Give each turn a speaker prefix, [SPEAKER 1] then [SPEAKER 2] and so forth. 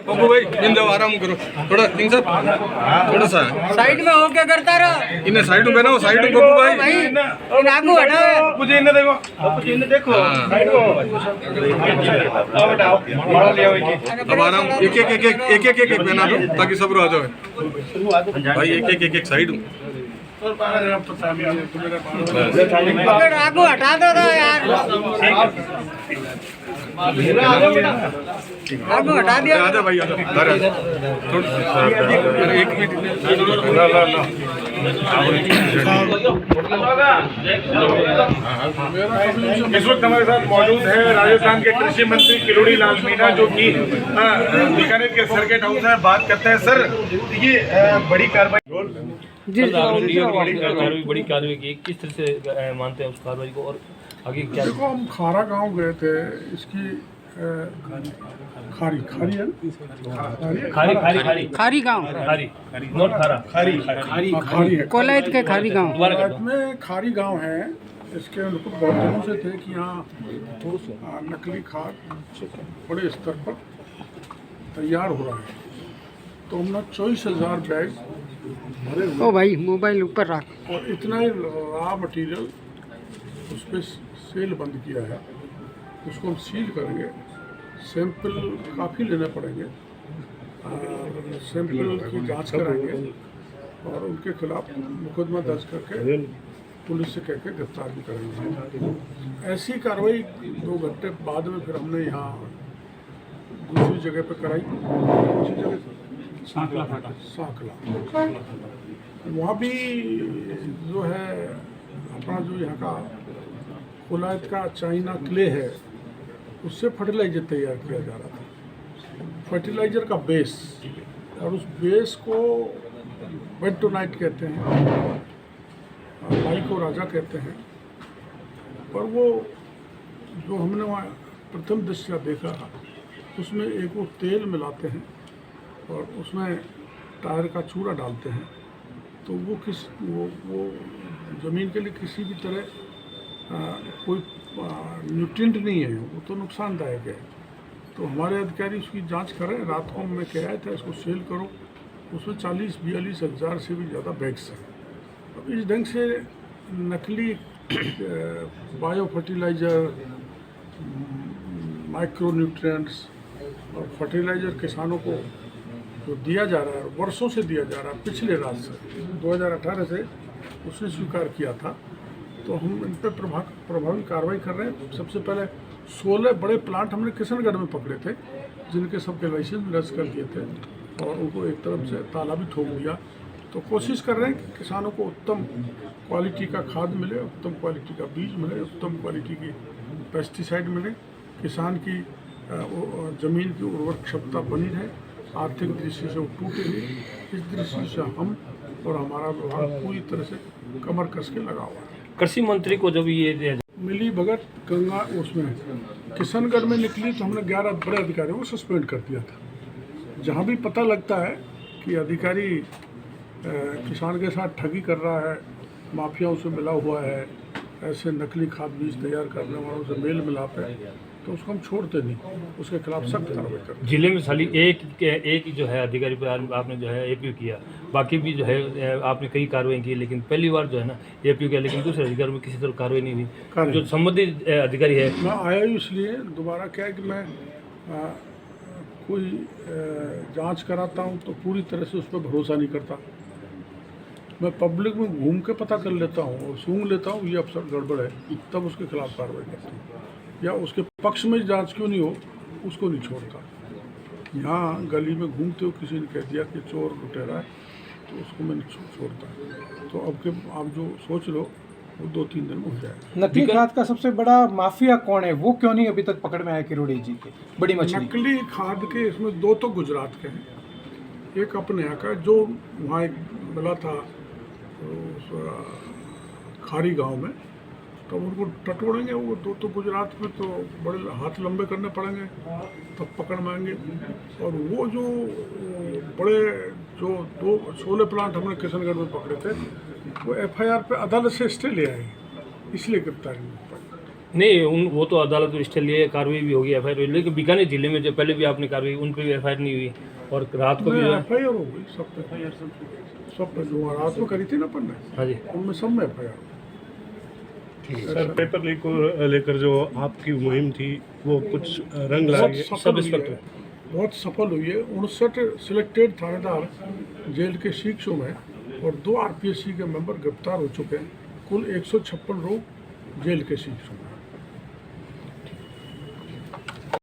[SPEAKER 1] पप्पू भाई इन जाओ आराम करो थोड़ा सिंह साहब थोड़ा सा
[SPEAKER 2] साइड में होके करता रहो।
[SPEAKER 1] इन्हें साइड में बनाओ साइड में पप्पू भाई
[SPEAKER 2] भाई इन आगू हटाओ।
[SPEAKER 1] मुझे इन्हें देखो इन्हें देखो साइड को अब हटाओ अब आराम एक एक बना दो ताकि सब आ जाओ भाई एक साइड
[SPEAKER 2] अगर आगू हटा दो तो यार आगू हटा दिया।
[SPEAKER 1] आजा भाई आजा एक मिनट इस वक्त हमारे साथ मौजूद है राजस्थान के कृषि मंत्री किरोड़ी लाल मीणा जो कि बीकानेर के सर्किट हाउस में बात करते हैं। सर ये बड़ी कार्रवाई
[SPEAKER 2] जी
[SPEAKER 3] बड़ी कार्रवाई की किस तरह से मानते हैं उस कार्रवाई को और आगे क्या?
[SPEAKER 4] देखो हम खारा गांव गए थे इसकी खारी है ना?
[SPEAKER 2] खारी गांव
[SPEAKER 3] नॉट खारा
[SPEAKER 4] खारी है
[SPEAKER 2] कोलायत के खारी गांव
[SPEAKER 4] कोलायत में खारी गांव है। इसके लोग बहुत दिनों से थे कि यहाँ नकली खाद बड़े स्तर पर तैयार हो रहा है। तो हमने 24,000 बैग भरे हुए
[SPEAKER 2] ओ भाई मोबाइल ऊपर रख।
[SPEAKER 4] और इतना ही रॉ मटेरियल उस पर सेल बंद किया है। उसको हम सील करेंगे। सैंपल काफ़ी लेने पड़ेंगे और सैंपल की जांच कराएंगे और उनके खिलाफ मुकदमा दर्ज करके पुलिस से कह के गिरफ्तार भी करेंगे। ऐसी कार्रवाई 2 घंटे बाद में फिर हमने यहाँ दूसरी जगह पर कराई। दूसरी जगह सांकला वहाँ भी जो है अपना जो यहाँ का कोलायत का चाइना क्ले है उससे फर्टिलाइजर तैयार किया जा रहा था। फर्टिलाइजर का बेस और उस बेस को बेंटोनाइट कहते हैं, लाइको राजा कहते हैं। पर वो जो हमने वहाँ प्रथम दृष्टया देखा उसमें एक वो तेल मिलाते हैं और उसमें टायर का चूरा डालते हैं। तो वो ज़मीन के लिए किसी भी तरह कोई न्यूट्रिएंट नहीं है, वो तो नुकसानदायक है। तो हमारे अधिकारी उसकी जांच करें। रात को मैं कह आया था इसको सेल करो। उसमें 40-42 हज़ार से भी ज़्यादा बैग्स हैं। तो इस ढंग से नकली बायो फर्टिलाइज़र, माइक्रो न्यूट्रिएंट्स और फर्टिलाइज़र किसानों को जो दिया जा रहा है, वर्षों से दिया जा रहा है, पिछले रात से 2018 से उसने स्वीकार किया था। तो हम इन पर प्रभावी कार्रवाई कर रहे हैं। सबसे पहले 16 बड़े प्लांट हमने किशनगढ़ में पकड़े थे जिनके सबके लाइसेंस रद्द कर दिए थे और उनको एक तरफ से ताला भी ठोक दिया। तो कोशिश कर रहे हैं कि किसानों को उत्तम क्वालिटी का खाद मिले, उत्तम क्वालिटी का बीज मिले, उत्तम क्वालिटी की पेस्टिसाइड मिले, किसान की ज़मीन की उर्वरक क्षमता बनी रहे, आर्थिक दृष्टि से वो टूटे नहीं। इस दृष्टि से हम और हमारा विभाग पूरी तरह से कमर कस के लगा हुआ है।
[SPEAKER 3] कृषि मंत्री को जब ये
[SPEAKER 4] मिली भगत गंगा उसमें किशनगढ़ में निकली तो हमने 11 बड़े अधिकारियों को सस्पेंड कर दिया था। जहाँ भी पता लगता है कि अधिकारी किसान के साथ ठगी कर रहा है, माफियाओं से मिला हुआ है, ऐसे नकली खाद बीज तैयार करने वालों से मेल मिलाप है, तो उसको हम छोड़ते नहीं, उसके खिलाफ सख्त कार्रवाई करते हैं।
[SPEAKER 3] जिले में खाली एक जो है अधिकारी पर आपने जो है एपीओ किया, बाकी भी जो है आपने कई कार्रवाई की, लेकिन पहली बार जो है ना एपीओ किया, लेकिन दूसरे अधिकारी में किसी तरह कार्रवाई नहीं हुई। जो संबंधित अधिकारी है
[SPEAKER 4] मैं आया ही इसलिए दोबारा क्या है कि मैं कोई जांच कराता हूं तो पूरी तरह से उस पर भरोसा नहीं करता। मैं पब्लिक में घूम के पता कर लेता हूं और सूंघ लेता हूं ये अफसर गड़बड़ है, तब उसके खिलाफ कार्रवाई करता हूँ। या उसके पक्ष में जांच क्यों नहीं हो उसको नहीं छोड़ता। यहाँ गली में घूमते हो किसी ने कह दिया कि चोर लुटेरा है तो उसको मैं नहीं छोड़ता। तो अब के आप जो सोच लो वो 2-3 दिन में हो जाएगा।
[SPEAKER 5] नकली खाद का सबसे बड़ा माफिया कौन है, वो क्यों नहीं अभी तक पकड़ में आया किरोड़ी जी के? बड़ी मछली
[SPEAKER 4] नकली खाद के इसमें 2 तो गुजरात के हैं, एक अपने यहाँ का जो वहाँ एक मिला था खारी गांव में, तो उनको टटोड़ेंगे। वो 2 तो गुजरात में तो बड़े हाथ लंबे करने पड़ेंगे तब पकड़ में आएंगे। और वो जो बड़े जो 16 प्लांट हमने किशनगढ़ में पकड़े थे वो FIR पे अदालत से स्टे ले आए, इसलिए गिरफ्तारी नहीं हो पाई।
[SPEAKER 3] नहीं वो तो अदालत में स्टे लिए कार्रवाई भी होगी एफ आई आर, लेकिन बीकानेर जिले में जो पहले भी आपने कार्रवाई उन पर भी एफ आई आर नहीं हुई और रात को भी जो है
[SPEAKER 4] एफ आई आर हो गई सब पे जो रात में करी थी ना अपन ने,
[SPEAKER 3] हाँ जी
[SPEAKER 4] उनमें सब में F I R.
[SPEAKER 6] Sir paper leak को लेकर जो आपकी मुहिम थी वो कुछ रंग लाई है?
[SPEAKER 3] सब इंस्पेक्टर
[SPEAKER 4] बहुत सफल हुई है। 59 सिलेक्टेड थानेदार जेल के शिक्षों में और 2 आरपीएससी के मेंबर गिरफ्तार हो चुके हैं। कुल 156 लोग जेल के शिक्षों में।